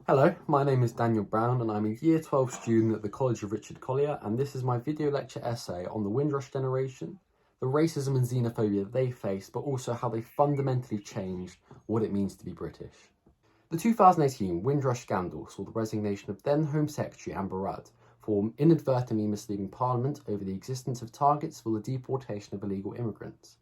Hello, my name is Daniel Brown and I'm a Year 12 student at the College of Richard Collier, and this is my video lecture essay on the Windrush generation, the racism and xenophobia they faced, but also how they fundamentally changed what it means to be British. The 2018 Windrush scandal saw the resignation of then Home Secretary Amber Rudd for inadvertently misleading Parliament over the existence of targets for the deportation of illegal immigrants.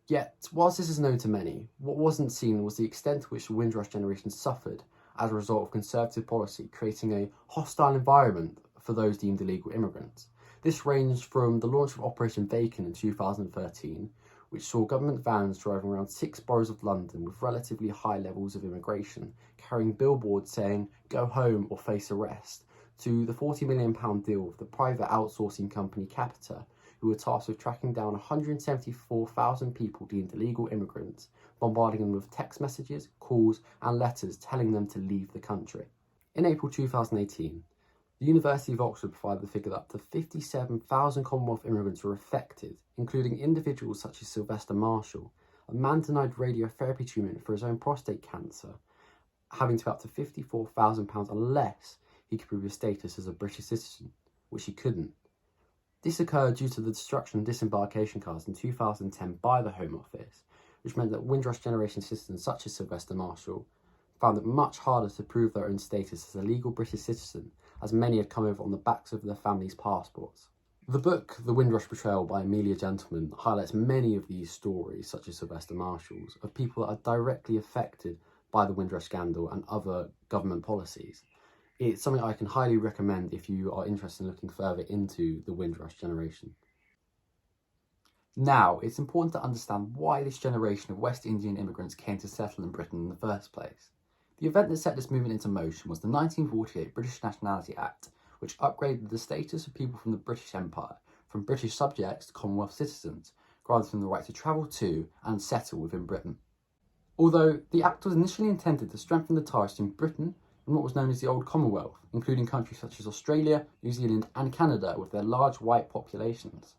Yet, whilst this is known to many, what wasn't seen was the extent to which the Windrush generation suffered as a result of Conservative policy, creating a hostile environment for those deemed illegal immigrants. This ranged from the launch of Operation Bacon in 2013, which saw government vans driving around 6 boroughs of London with relatively high levels of immigration, carrying billboards saying, "Go home or face arrest," to the £40 million deal with the private outsourcing company Capita, who were tasked with tracking down 174,000 people deemed illegal immigrants, bombarding them with text messages, calls and letters telling them to leave the country. In April 2018, the University of Oxford provided the figure that up to 57,000 Commonwealth immigrants were affected, including individuals such as Sylvester Marshall, a man denied radiotherapy treatment for his own prostate cancer, having to pay up to £54,000 unless he could prove his status as a British citizen, which he couldn't. This occurred due to the destruction of disembarkation cards in 2010 by the Home Office, which meant that Windrush generation citizens such as Sylvester Marshall found it much harder to prove their own status as a legal British citizen, as many had come over on the backs of their families' passports. The book The Windrush Betrayal by Amelia Gentleman highlights many of these stories, such as Sylvester Marshall's, of people that are directly affected by the Windrush scandal and other government policies. It's something I can highly recommend if you are interested in looking further into the Windrush generation. Now, it's important to understand why this generation of West Indian immigrants came to settle in Britain in the first place. The event that set this movement into motion was the 1948 British Nationality Act, which upgraded the status of people from the British Empire from British subjects to Commonwealth citizens, granting them the right to travel to and settle within Britain. Although the Act was initially intended to strengthen the ties between Britain and what was known as the Old Commonwealth, including countries such as Australia, New Zealand and Canada with their large white populations.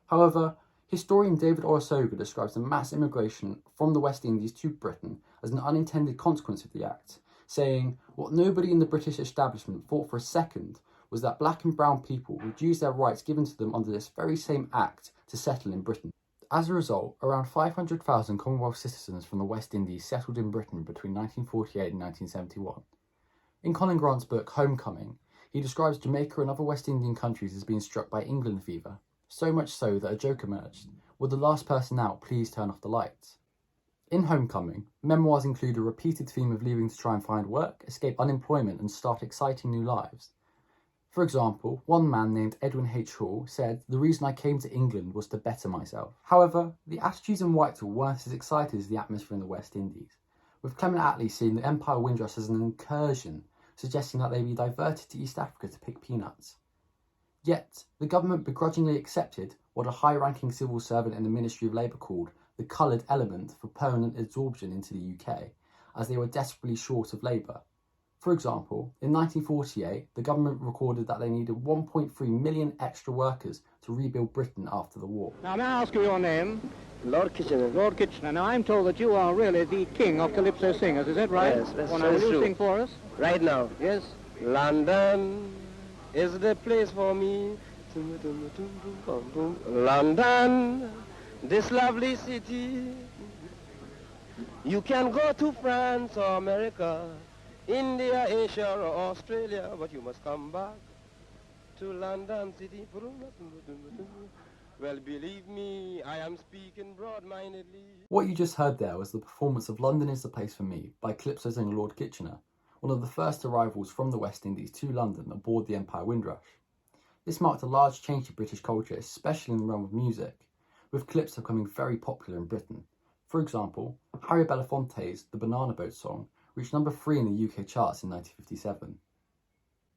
However, historian David Orosoga describes the mass immigration from the West Indies to Britain as an unintended consequence of the Act, saying, "What nobody in the British establishment thought for a second was that black and brown people would use their rights given to them under this very same Act to settle in Britain." As a result, around 500,000 Commonwealth citizens from the West Indies settled in Britain between 1948 and 1971. In Colin Grant's book Homecoming, he describes Jamaica and other West Indian countries as being struck by England fever, so much so that a joke emerged: "Would the last person out please turn off the lights?" In Homecoming, memoirs include a repeated theme of leaving to try and find work, escape unemployment and start exciting new lives. For example, one man named Edwin H. Hall said, "The reason I came to England was to better myself." However, the attitudes in Whitehall weren't as excited as the atmosphere in the West Indies, with Clement Attlee seeing the Empire Windrush as an incursion, suggesting that they be diverted to East Africa to pick peanuts. Yet, the government begrudgingly accepted what a high-ranking civil servant in the Ministry of Labour called the coloured element for permanent absorption into the UK, as they were desperately short of labour. For example, in 1948, the government recorded that they needed 1.3 million extra workers to rebuild Britain after the war. Now, may I ask you your name? Lord Kitchener. Lord Kitchener. Now, I'm told that you are really the king of calypso singers, is that right? Yes, that's Well, now, will you true. sing for us? Right now. Yes. London is the place for me. London, this lovely city. You can go to France or America, India, Asia or Australia, but you must come back to London City. Well, believe me, I am speaking broad-mindedly. What you just heard there was the performance of London is the Place for Me by calypso singer Lord Kitchener, one of the first arrivals from the West Indies to London aboard the Empire Windrush. This marked a large change to British culture, especially in the realm of music, with calypso becoming very popular in Britain. For example, Harry Belafonte's The Banana Boat song reached number 3 in the UK charts in 1957.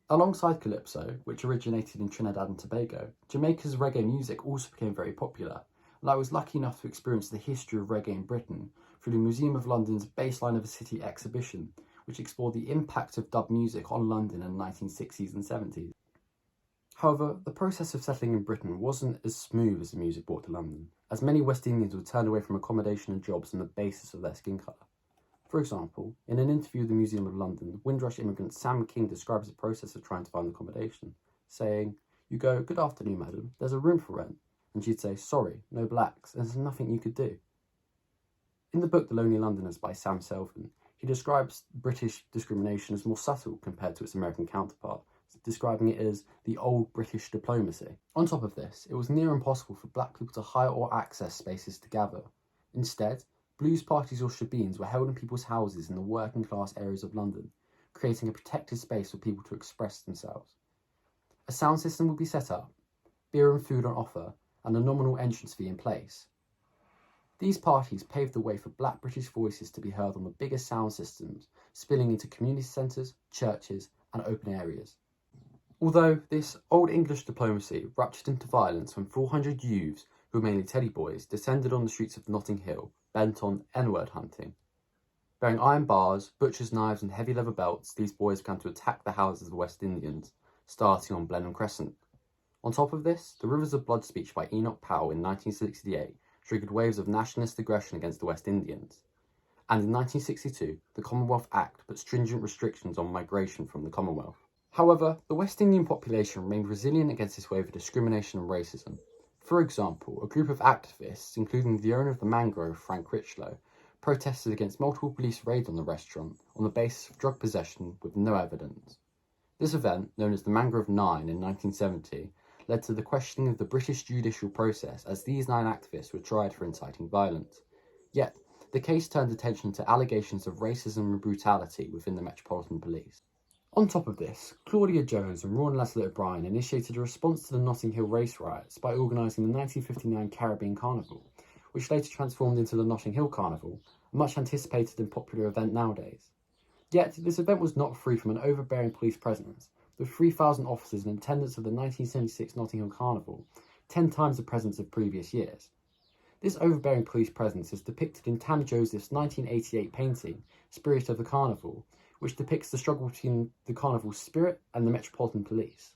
Alongside calypso, which originated in Trinidad and Tobago, Jamaica's reggae music also became very popular, and I was lucky enough to experience the history of reggae in Britain through the Museum of London's Baseline of a City exhibition, which explored the impact of dub music on London in the 1960s and 70s. However, the process of settling in Britain wasn't as smooth as the music brought to London, as many West Indians were turned away from accommodation and jobs on the basis of their skin colour. For For example, in an interview with the Museum of London, Windrush immigrant Sam King describes the process of trying to find accommodation, saying, "You go, 'Good afternoon, madam, there's a room for rent,' and she'd say, 'Sorry, no blacks, and there's nothing you could do.'" In the book The Lonely Londoners by Sam Selfin, he describes British discrimination as more subtle compared to its American counterpart, describing it as the old British diplomacy. On top of this, it was near impossible for black people to hire or access spaces to gather. Instead, blues parties or shebeens were held in people's houses in the working class areas of London, creating a protected space for people to express themselves. A sound system would be set up, beer and food on offer, and a nominal entrance fee in place. These parties paved the way for black British voices to be heard on the biggest sound systems, spilling into community centres, churches, and open areas. Although this Old English diplomacy ruptured into violence when 400 youths, who were mainly teddy boys, descended on the streets of Notting Hill, bent on N-word hunting. Bearing iron bars, butcher's knives, and heavy leather belts, these boys began to attack the houses of the West Indians, starting on Blenheim Crescent. On top of this, the Rivers of Blood speech by Enoch Powell in 1968 triggered waves of nationalist aggression against the West Indians. And in 1962, the Commonwealth Act put stringent restrictions on migration from the Commonwealth. However, the West Indian population remained resilient against this wave of discrimination and racism. For example, a group of activists, including the owner of the Mangrove, Frank Critchlow, protested against multiple police raids on the restaurant on the basis of drug possession with no evidence. This event, known as the Mangrove Nine in 1970, led to the questioning of the British judicial process as these 9 activists were tried for inciting violence. Yet, the case turned attention to allegations of racism and brutality within the Metropolitan Police. On top of this, Claudia Jones and Ron Leslie O'Brien initiated a response to the Notting Hill race riots by organising the 1959 Caribbean Carnival, which later transformed into the Notting Hill Carnival, a much anticipated and popular event nowadays. Yet, this event was not free from an overbearing police presence, with 3,000 officers in attendance of the 1976 Notting Hill Carnival, 10 times the presence of previous years. This overbearing police presence is depicted in Tam Joseph's 1988 painting, Spirit of the Carnival, which depicts the struggle between the carnival's spirit and the Metropolitan Police.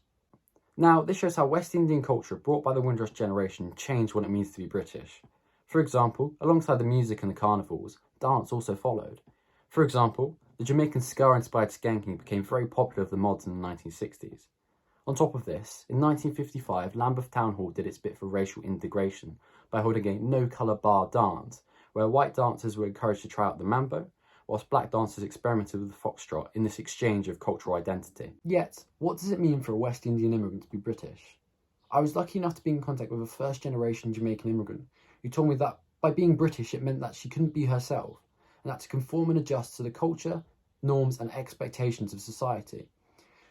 Now, this shows how West Indian culture brought by the Windrush generation changed what it means to be British. For example, alongside the music and the carnivals, dance also followed. For example, the Jamaican ska-inspired skanking became very popular with the mods in the 1960s. On top of this, in 1955, Lambeth Town Hall did its bit for racial integration by holding a no-colour bar dance, where white dancers were encouraged to try out the mambo, whilst black dancers experimented with the foxtrot in this exchange of cultural identity. Yet, what does it mean for a West Indian immigrant to be British? I was lucky enough to be in contact with a first-generation Jamaican immigrant who told me that by being British it meant that she couldn't be herself, and had to conform and adjust to the culture, norms and expectations of society,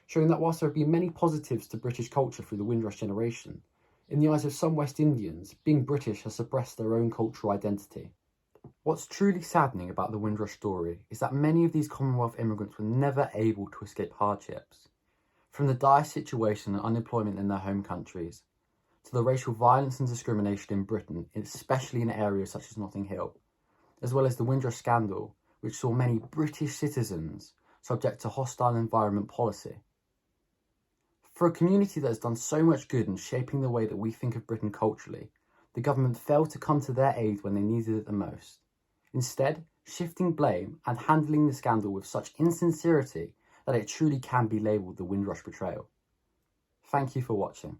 showing that whilst there have been many positives to British culture through the Windrush generation, in the eyes of some West Indians, being British has suppressed their own cultural identity. What's truly saddening about the Windrush story is that many of these Commonwealth immigrants were never able to escape hardships. From the dire situation and unemployment in their home countries, to the racial violence and discrimination in Britain, especially in areas such as Notting Hill, as well as the Windrush scandal, which saw many British citizens subject to hostile environment policy. For a community that has done so much good in shaping the way that we think of Britain culturally, the government failed to come to their aid when they needed it the most, instead shifting blame and handling the scandal with such insincerity that it truly can be labelled the Windrush betrayal. Thank you for watching.